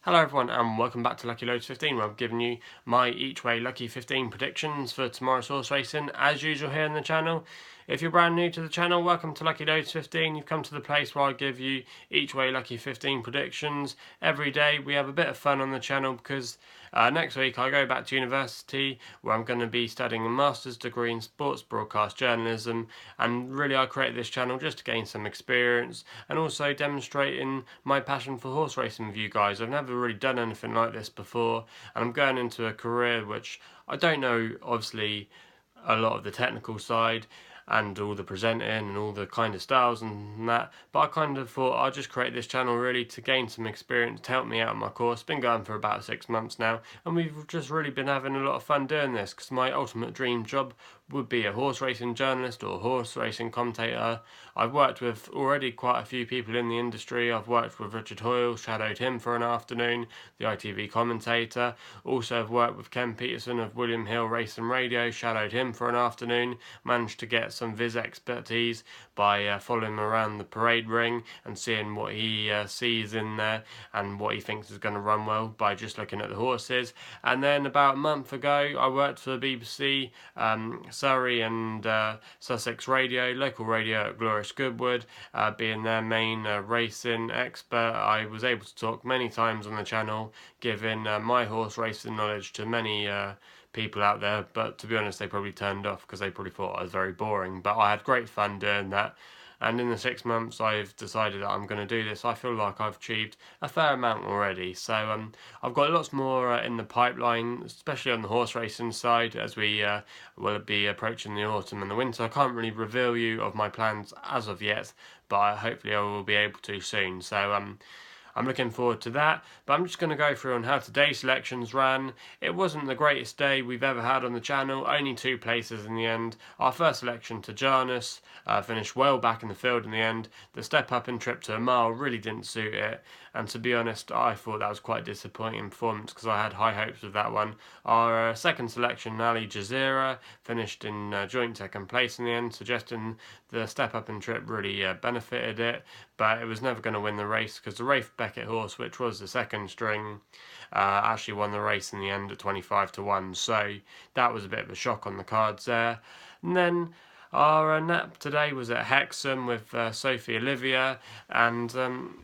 Hello everyone and welcome back to Lucky15, where I'm giving you my EachWay Lucky15 predictions for tomorrow's horse racing as usual here on the channel. If you're brand new to the channel, welcome to Lucky15. You've come to the place where I give you EachWay Lucky15 predictions. Every day we have a bit of fun on the channel because next week I go back to university where I'm going to be studying a master's degree in sports broadcast journalism, and really I created this channel just to gain some experience and also demonstrating my passion for horse racing with you guys. I've never really done anything like this before, and I'm going into a career which I don't know obviously a lot of the technical side and all the presenting and all the kind of styles and that, but I kind of thought I'd just create this channel really to gain some experience to help me out in my course. It's been going for about 6 months now, and we've just really been having a lot of fun doing this because my ultimate dream job would be a horse racing journalist or horse racing commentator. I've worked with already quite a few people in the industry. I've worked with Richard Hoyle, shadowed him for an afternoon, the ITV commentator. Also I've worked with Ken Peterson of William Hill Race and Radio, shadowed him for an afternoon, managed to get some viz expertise by following him around the parade ring and seeing what he sees in there and what he thinks is going to run well by just looking at the horses. And then about a month ago I worked for the BBC, Surrey and Sussex Radio, local radio at Glorious Goodwood, being their main racing expert. I was able to talk many times on the channel, giving my horse racing knowledge to many people out there, but to be honest they probably turned off because they probably thought I was very boring, but I had great fun doing that. And in the 6 months I've decided that I'm going to do this. I feel like I've achieved a fair amount already. So I've got lots more in the pipeline, especially on the horse racing side, as we will be approaching the autumn and the winter. I can't really reveal you of my plans as of yet, but hopefully I will be able to soon. So I'm looking forward to that, but I'm just going to go through on how today's selections ran. It wasn't the greatest day we've ever had on the channel, only 2 places in the end. Our first selection to Janus finished well back in the field in the end. The step up and trip to a mile really didn't suit it, and to be honest I thought that was quite a disappointing performance because I had high hopes with that one. Our second selection, Sheikhzayeroad, finished in joint second place in the end, suggesting the step up and trip really benefited it, but it was never going to win the race because the Rafe Beckett horse, which was the second string, actually won the race in the end at 25-1, so that was a bit of a shock on the cards there. And then our nap today was at Hexham with Sophie Olivia, and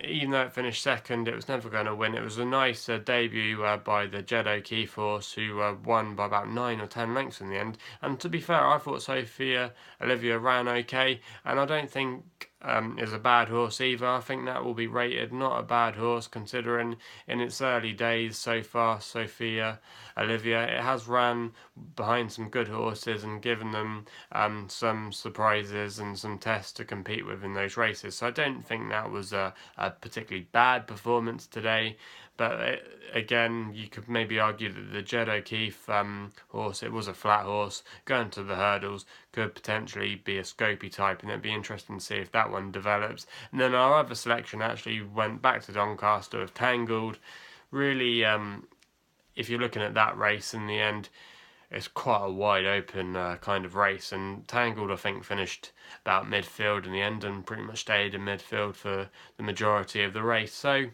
even though it finished second, it was never going to win. It was a nice debut by the Jed O'Keefe horse, who won by about 9 or 10 lengths in the end. And to be fair, I thought Sophie Olivia ran okay, and I don't think is a bad horse either. I think that will be rated not a bad horse considering in its early days so far. Sophia Olivia, it has ran behind some good horses and given them some surprises and some tests to compete with in those races, so I don't think that was a particularly bad performance today. But again, you could maybe argue that the Jed O'Keefe horse, it was a flat horse, going to the hurdles, could potentially be a Scopy type, and it'd be interesting to see if that one develops. And then our other selection actually went back to Doncaster with Tangled. Really, if you're looking at that race in the end, it's quite a wide open kind of race, and Tangled I think finished about midfield in the end and pretty much stayed in midfield for the majority of the race. So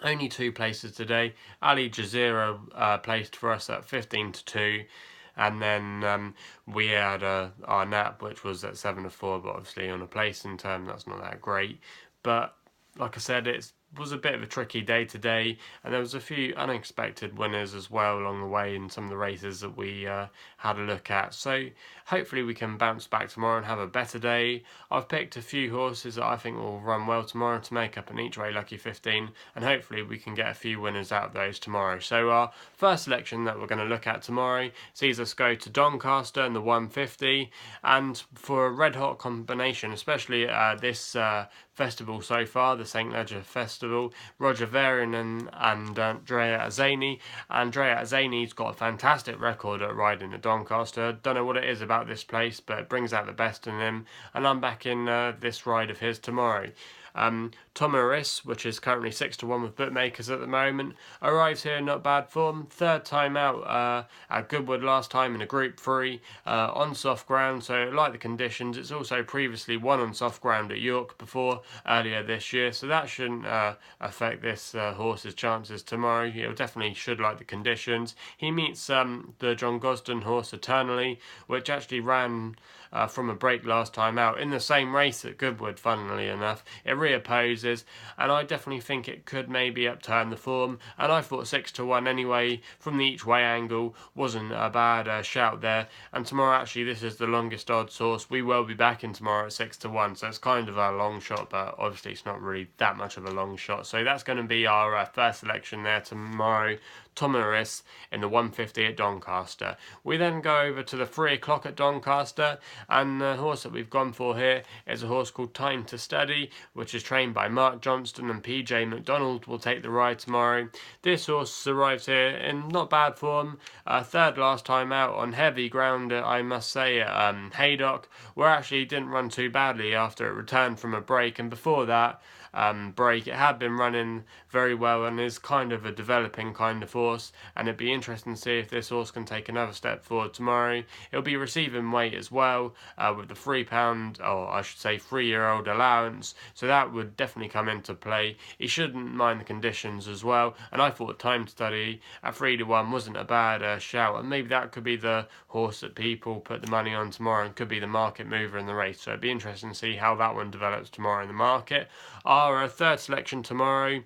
only 2 places today. Sheikhzayeroad placed for us at 15-2, and then we had our nap, which was at 7-4, but obviously on a placing term that's not that great. But like I said, it was a bit of a tricky day today, and there was a few unexpected winners as well along the way in some of the races that we had a look at. So hopefully we can bounce back tomorrow and have a better day. I've picked a few horses that I think will run well tomorrow to make up an EachWay Lucky15, and hopefully we can get a few winners out of those tomorrow. So our first selection that we're going to look at tomorrow sees us go to Doncaster in the 150, and for a red hot combination, especially this festival so far, the St Leger Festival, Roger Varian and Andrea Azani. Andrea Azani's got a fantastic record at riding at Doncaster. Don't know what it is about this place, but it brings out the best in him, and I'm backing this ride of his tomorrow. Tomyris, which is currently 6-1 with bookmakers at the moment, arrives here in not bad form. Third time out at Goodwood last time in a Group 3 on soft ground, so like the conditions. It's also previously won on soft ground at York before earlier this year, so that shouldn't affect this horse's chances tomorrow. He definitely should like the conditions. He meets the John Gosden horse Eternally, which actually ran from a break last time out in the same race at Goodwood, funnily enough. It reopposes, and I definitely think it could maybe upturn the form, and I thought 6-1 anyway from the EachWay angle wasn't a bad shout there. And tomorrow, actually, this is the longest odds source. We will be back in tomorrow at 6-1, so it's kind of a long shot, but obviously it's not really that much of a long shot. So that's going to be our first selection there tomorrow. Tomyris in the 150 at Doncaster. We then go over to the 3 o'clock at Doncaster, and the horse that we've gone for here is a horse called Time to Study, which is trained by Mark Johnston, and PJ McDonald will take the ride tomorrow. This horse arrives here in not bad form, third last time out on heavy ground, I must say, at Haydock, where actually didn't run too badly after it returned from a break, and before that break it had been running very well and is kind of a developing kind of horse, and it'd be interesting to see if this horse can take another step forward tomorrow. It'll be receiving weight as well, with the £3, or I should say 3-year-old allowance, so that would definitely come into play. He shouldn't mind the conditions as well, and I thought Time to Study at 3-1 wasn't a bad shout, and maybe that could be the horse that people put the money on tomorrow and could be the market mover in the race, so it'd be interesting to see how that one develops tomorrow in the market. Our third selection tomorrow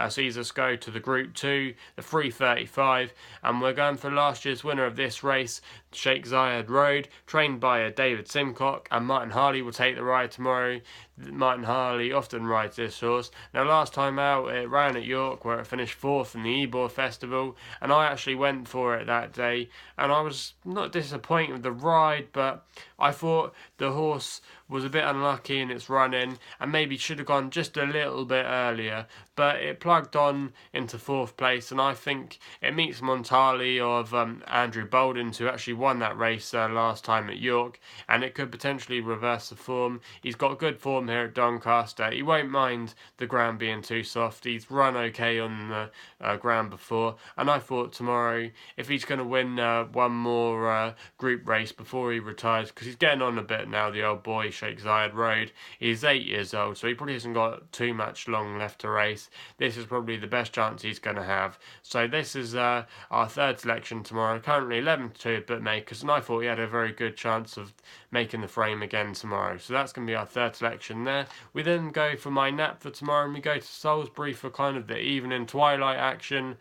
sees us go to the Group 2, the 3:35, and we're going for last year's winner of this race, Sheikhzayeroad, trained by David Simcock, and Martin Harley will take the ride tomorrow. Martin Harley often rides this horse. Now, last time out it ran at York, where it finished 4th in the Ebor Festival, and I actually went for it that day, and I was not disappointed with the ride, but I thought the horse was a bit unlucky in its running and maybe should have gone just a little bit earlier, but it plugged on into 4th place, and I think it meets Montali of Andrew Bolden's, who actually won that race last time at York, and it could potentially reverse the form. He's got good form here at Doncaster. He won't mind the ground being too soft. He's run okay on the ground before, and I thought tomorrow, if he's going to win one more group race before he retires, because he's getting on a bit now, the old boy, Sheikhzayeroad. He's 8 years old, so he probably hasn't got too much long left to race. This is probably the best chance he's going to have. So this is our third selection tomorrow, currently 11-2 at bookmakers, and I thought he had a very good chance of making the frame again tomorrow. So that's going to be our third selection there. We then go for my nap for tomorrow, and we go to Salisbury for kind of the evening twilight action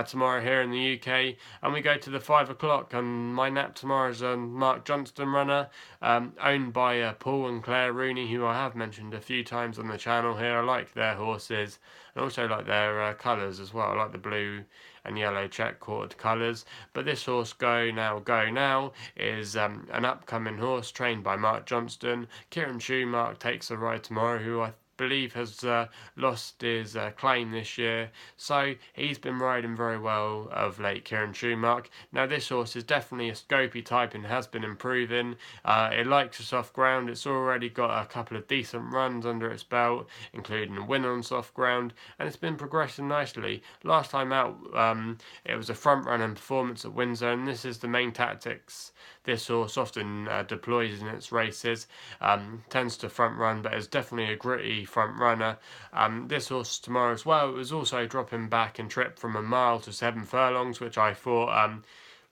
tomorrow here in the UK, and we go to the 5 o'clock, and my nap tomorrow is a Mark Johnston runner, owned by Paul and Claire Rooney, who I have mentioned a few times on the channel here. I like their horses, and also like their colours as well. I like the blue and yellow check quartered colours. But this horse, Go Now, is an upcoming horse trained by Mark Johnston. Kieran Schumacher takes the ride tomorrow, who I believe has lost his claim this year, so he's been riding very well of late, Kieran Schumacher. Now, this horse is definitely a scopy type and has been improving. It likes a soft ground. It's already got a couple of decent runs under its belt, including a win on soft ground, and it's been progressing nicely. Last time out it was a front running performance at Windsor, and this is the main tactics this horse often deploys in its races. Tends to front run, but is definitely a gritty front runner. This horse tomorrow as well, it was also dropping back in trip from a mile to 7 furlongs, which I thought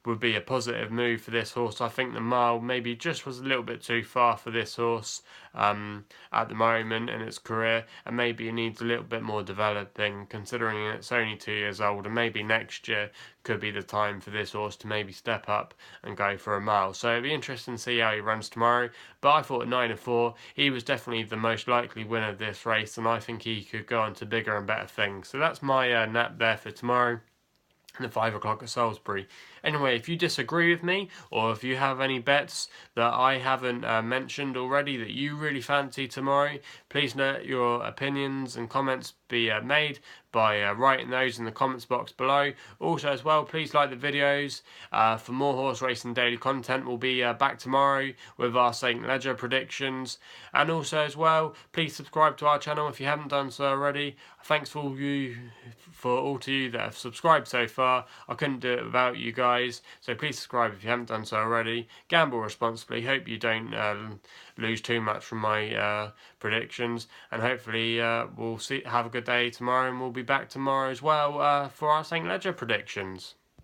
would be a positive move for this horse. I think the mile maybe just was a little bit too far for this horse at the moment in its career, and maybe it needs a little bit more developing, considering it's only 2 years old, and maybe next year could be the time for this horse to maybe step up and go for a mile. So it'll be interesting to see how he runs tomorrow, but I thought at 9-4 he was definitely the most likely winner of this race, and I think he could go on to bigger and better things. So that's my nap there for tomorrow and the 5 o'clock at Salisbury. Anyway, if you disagree with me, or if you have any bets that I haven't mentioned already that you really fancy tomorrow, please note your opinions and comments be made by writing those in the comments box below. Also as well, please like the videos. For more horse racing daily content, we'll be back tomorrow with our St. Ledger predictions. And also as well, please subscribe to our channel if you haven't done so already. Thanks for all to you that have subscribed so far. I couldn't do it without you guys, so please subscribe if you haven't done so already. Gamble responsibly. Hope you don't lose too much from my predictions, and hopefully we'll have a good day tomorrow, and we'll be back tomorrow as well for our St. Ledger predictions.